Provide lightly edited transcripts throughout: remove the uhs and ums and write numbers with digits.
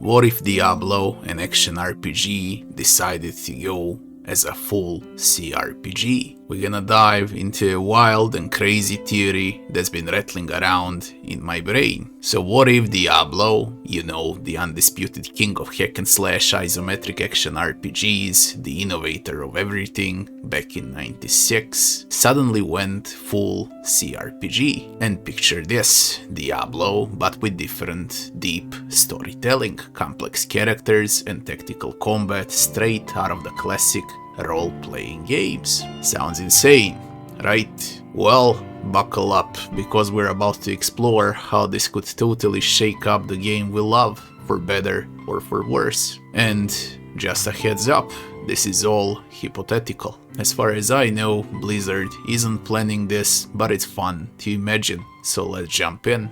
What if Diablo, an action RPG, decided to go as a full cRPG? We're gonna dive into a wild and crazy theory that's been rattling around in my brain. So what if Diablo, you know, the undisputed king of hack and slash isometric action RPGs, the innovator of everything back in '96, suddenly went full cRPG? And picture this, Diablo, but with different deep storytelling, complex characters and tactical combat straight out of the classic role-playing games. Sounds insane, right? Well, buckle up, because we're about to explore how this could totally shake up the game we love, for better or for worse. And just a heads up, this is all hypothetical. As far as I know, Blizzard isn't planning this, but it's fun to imagine, so let's jump in.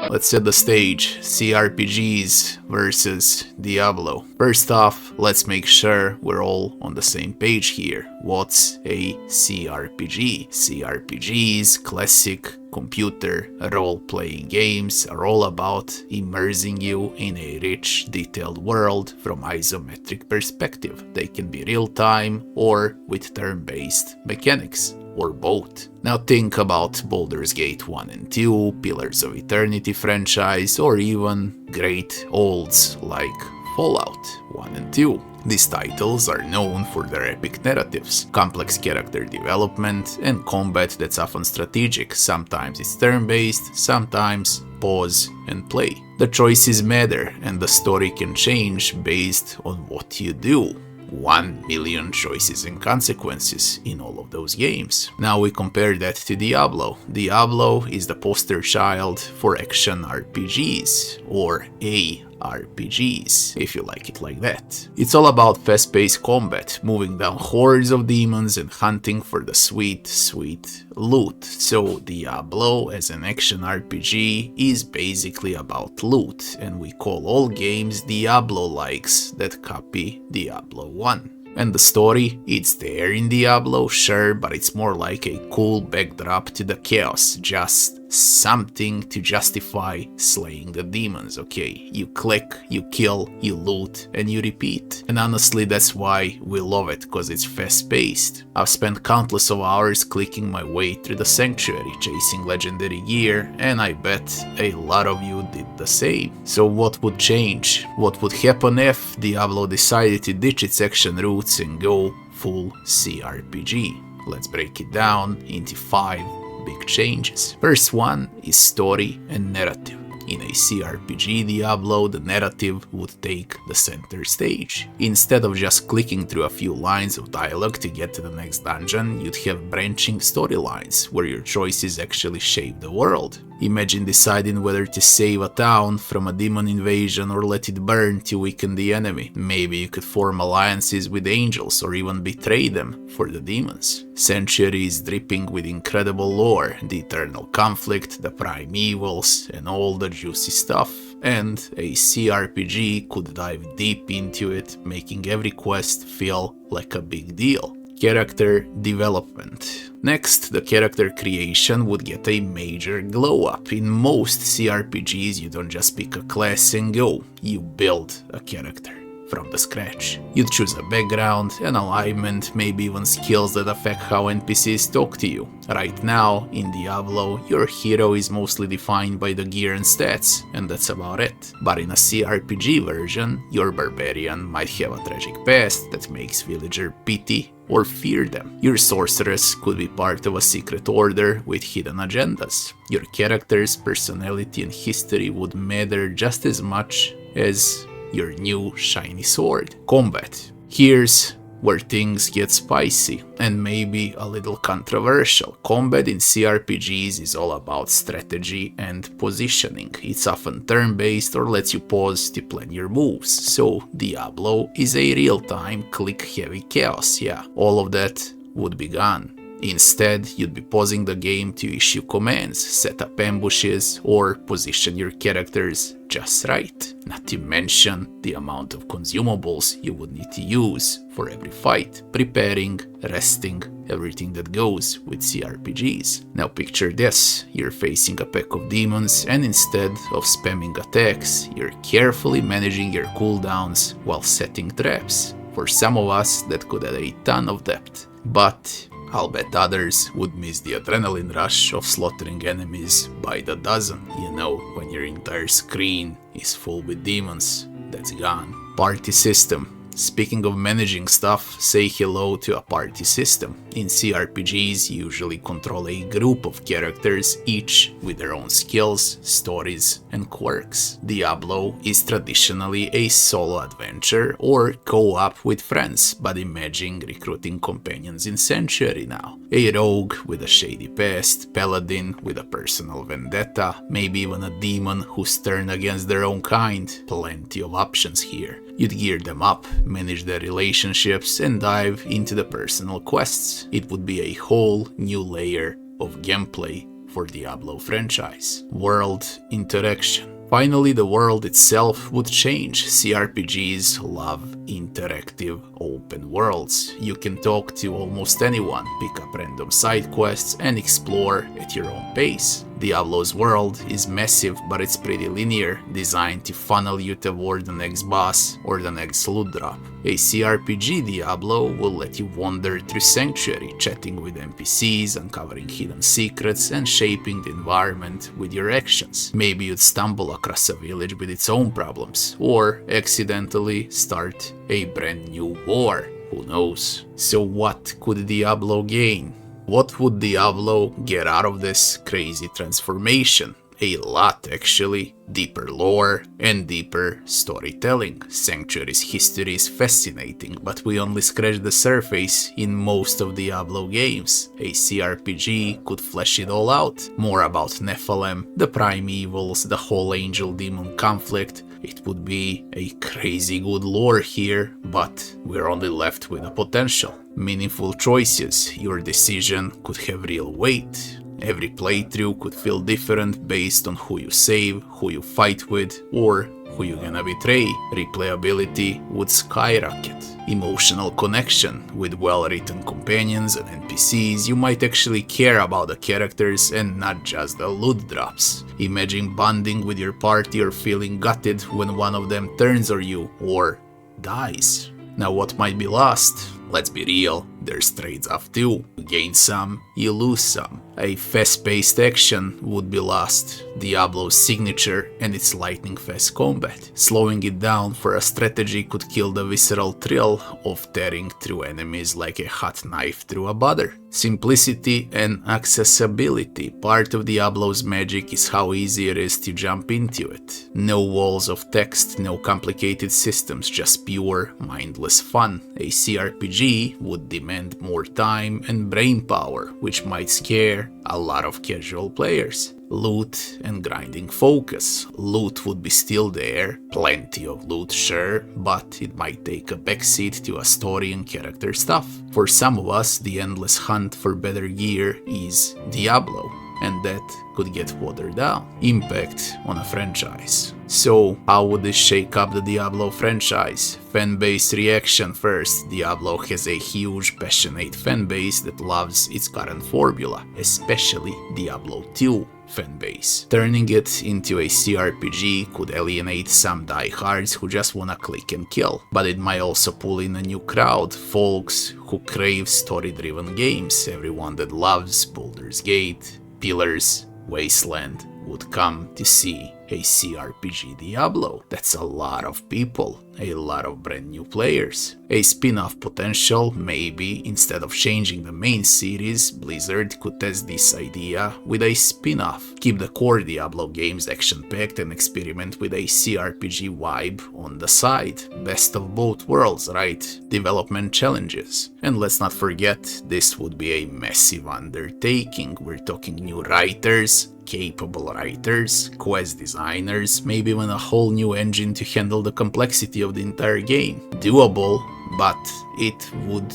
Let's set the stage, cRPGs versus Diablo. First off, let's make sure we're all on the same page here. What's a cRPG? cRPGs, classic computer role-playing games, are all about immersing you in a rich, detailed world from isometric perspective. They can be real-time or with turn-based mechanics, or both. Now think about Baldur's Gate 1 and 2, Pillars of Eternity franchise, or even great olds like Fallout 1 and 2. These titles are known for their epic narratives, complex character development, and combat that's often strategic. Sometimes it's turn-based, sometimes pause and play. The choices matter, and the story can change based on what you do. 1 million choices and consequences in all of those games. Now we compare that to Diablo. Diablo is the poster child for action RPGs, or ARPGs, if you like it like that. It's all about fast-paced combat, moving down hordes of demons and hunting for the sweet, sweet loot. So Diablo as an action RPG is basically about loot, and we call all games Diablo-likes that copy Diablo 1. And the story, it's there in Diablo, sure, but it's more like a cool backdrop to the chaos, just something to justify slaying the demons, okay? You click, you kill, you loot, and you repeat. And honestly, that's why we love it, cause it's fast-paced. I've spent countless of hours clicking my way through the sanctuary, chasing legendary gear, and I bet a lot of you did the same. So what would change? What would happen if Diablo decided to ditch its action roots and go full cRPG? Let's break it down into 5 big changes. First one is story and narrative. In a cRPG Diablo, the narrative would take the center stage. Instead of just clicking through a few lines of dialogue to get to the next dungeon, you'd have branching storylines where your choices actually shape the world. Imagine deciding whether to save a town from a demon invasion or let it burn to weaken the enemy. Maybe you could form alliances with angels or even betray them for the demons. Sanctuary is dripping with incredible lore, the eternal conflict, the primevals, and all the juicy stuff. And a cRPG could dive deep into it, making every quest feel like a big deal. Character development. Next, the character creation would get a major glow up. In most cRPGs, you don't just pick a class and go, you build a character from the scratch. You'd choose a background, an alignment, maybe even skills that affect how NPCs talk to you. Right now, in Diablo, your hero is mostly defined by the gear and stats, and that's about it. But in a cRPG version, your barbarian might have a tragic past that makes villager pity or fear them. Your sorceress could be part of a secret order with hidden agendas. Your character's personality and history would matter just as much as your new shiny sword. Combat. Here's where things get spicy and maybe a little controversial. Combat in cRPGs is all about strategy and positioning. It's often turn-based or lets you pause to plan your moves. So Diablo is a real-time click-heavy chaos. Yeah, all of that would be gone. Instead, you'd be pausing the game to issue commands, set up ambushes, or position your characters just right. Not to mention the amount of consumables you would need to use for every fight, preparing, resting, everything that goes with cRPGs. Now picture this, you're facing a pack of demons and instead of spamming attacks, you're carefully managing your cooldowns while setting traps. For some of us, that could add a ton of depth, but I'll bet others would miss the adrenaline rush of slaughtering enemies by the dozen. You know, when your entire screen is full with demons, that's gone. Party system. Speaking of managing stuff, say hello to a party system. In cRPGs, you usually control a group of characters, each with their own skills, stories, and quirks. Diablo is traditionally a solo adventure or co-op with friends, but imagine recruiting companions in Sanctuary now. A rogue with a shady past, paladin with a personal vendetta, maybe even a demon who's turned against their own kind. Plenty of options here. You'd gear them up, manage their relationships, and dive into the personal quests. It would be a whole new layer of gameplay for Diablo franchise. World interaction. Finally, the world itself would change. cRPGs love interactive open worlds. You can talk to almost anyone, pick up random side quests, and explore at your own pace. Diablo's world is massive, but it's pretty linear, designed to funnel you toward the next boss or the next loot drop. A cRPG Diablo will let you wander through Sanctuary, chatting with NPCs, uncovering hidden secrets, and shaping the environment with your actions. Maybe you'd stumble across a village with its own problems, or accidentally start a brand new war. Who knows? So what could Diablo gain? What would Diablo get out of this crazy transformation? A lot, actually. Deeper lore and deeper storytelling. Sanctuary's history is fascinating, but we only scratch the surface in most of Diablo games. A cRPG could flesh it all out. More about Nephilim, the primevals, the whole angel-demon conflict. It would be a crazy good lore here, but we're only left with the potential. Meaningful choices. Your decision could have real weight. Every playthrough could feel different based on who you save, who you fight with, or who you're gonna betray. Replayability would skyrocket. Emotional connection. With well-written companions and NPCs, you might actually care about the characters and not just the loot drops. Imagine bonding with your party or feeling gutted when one of them turns on you or dies. Now what might be lost? Let's be real, there's trades-off too. You gain some, you lose some. A fast-paced action would be lost, Diablo's signature and its lightning-fast combat. Slowing it down for a strategy could kill the visceral thrill of tearing through enemies like a hot knife through a butter. Simplicity and accessibility. Part of Diablo's magic is how easy it is to jump into it. No walls of text, no complicated systems, just pure, mindless fun. A cRPG would demand more time and brain power, which might scare a lot of casual players. Loot and grinding focus. Loot would be still there, plenty of loot, sure, but it might take a backseat to a story and character stuff. For some of us, the endless hunt for better gear is Diablo, and that could get watered down. Impact on a franchise. So, how would this shake up the Diablo franchise? Fanbase reaction first. Diablo has a huge, passionate fanbase that loves its current formula, especially Diablo 2 fanbase. Turning it into a cRPG could alienate some diehards who just wanna click and kill, but it might also pull in a new crowd, folks who crave story-driven games. Everyone that loves Baldur's Gate, Pillars, Wasteland would come to see a cRPG Diablo. That's a lot of people, a lot of brand new players. A spin-off potential, maybe instead of changing the main series, Blizzard could test this idea with a spin-off. Keep the core Diablo games action-packed and experiment with a cRPG vibe on the side. Best of both worlds, right? Development challenges. And let's not forget, this would be a massive undertaking. We're talking new writers, capable writers, quest designers, maybe even a whole new engine to handle the complexity of the entire game. Doable, but it would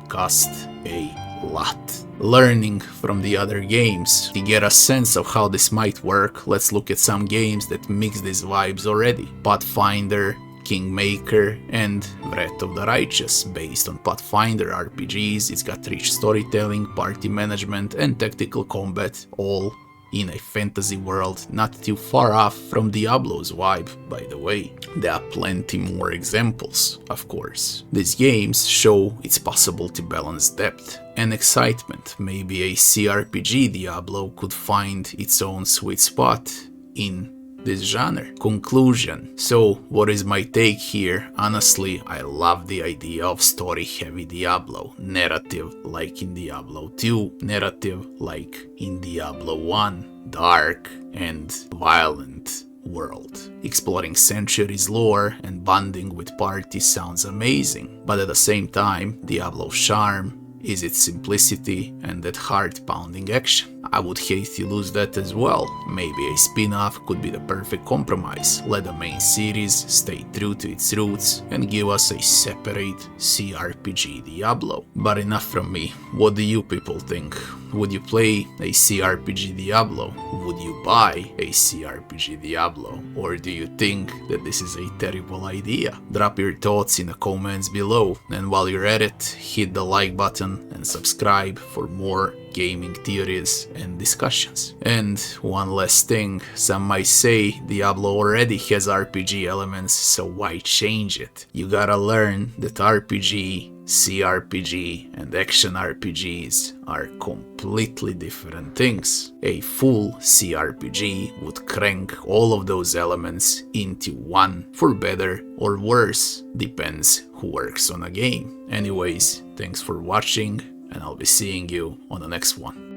cost a lot. Learning from the other games. To get a sense of how this might work, let's look at some games that mix these vibes already. Pathfinder, Kingmaker, and Wrath of the Righteous. Based on Pathfinder RPGs, it's got rich storytelling, party management, and tactical combat, all in a fantasy world not too far off from Diablo's vibe, by the way. There are plenty more examples, of course. These games show it's possible to balance depth and excitement. Maybe a cRPG Diablo could find its own sweet spot in this genre. Conclusion. So, what is my take here? Honestly, I love the idea of story-heavy Diablo. Narrative like in Diablo 2, narrative like in Diablo 1. Dark and violent world. Exploring centuries lore and bonding with parties sounds amazing, but at the same time, Diablo's charm is its simplicity and that heart-pounding action. I would hate to lose that as well. Maybe a spin-off could be the perfect compromise. Let the main series stay true to its roots and give us a separate cRPG Diablo. But enough from me. What do you people think? Would you play a cRPG Diablo? Would you buy a cRPG Diablo? Or do you think that this is a terrible idea? Drop your thoughts in the comments below, and while you're at it, hit the like button and subscribe for more gaming theories and discussions. And one last thing, some might say Diablo already has RPG elements, so why change it? You gotta learn that RPG, cRPG, and action RPGs are completely different things. A full cRPG would crank all of those elements into one, for better or worse, depends who works on a game. Anyways, thanks for watching, and I'll be seeing you on the next one.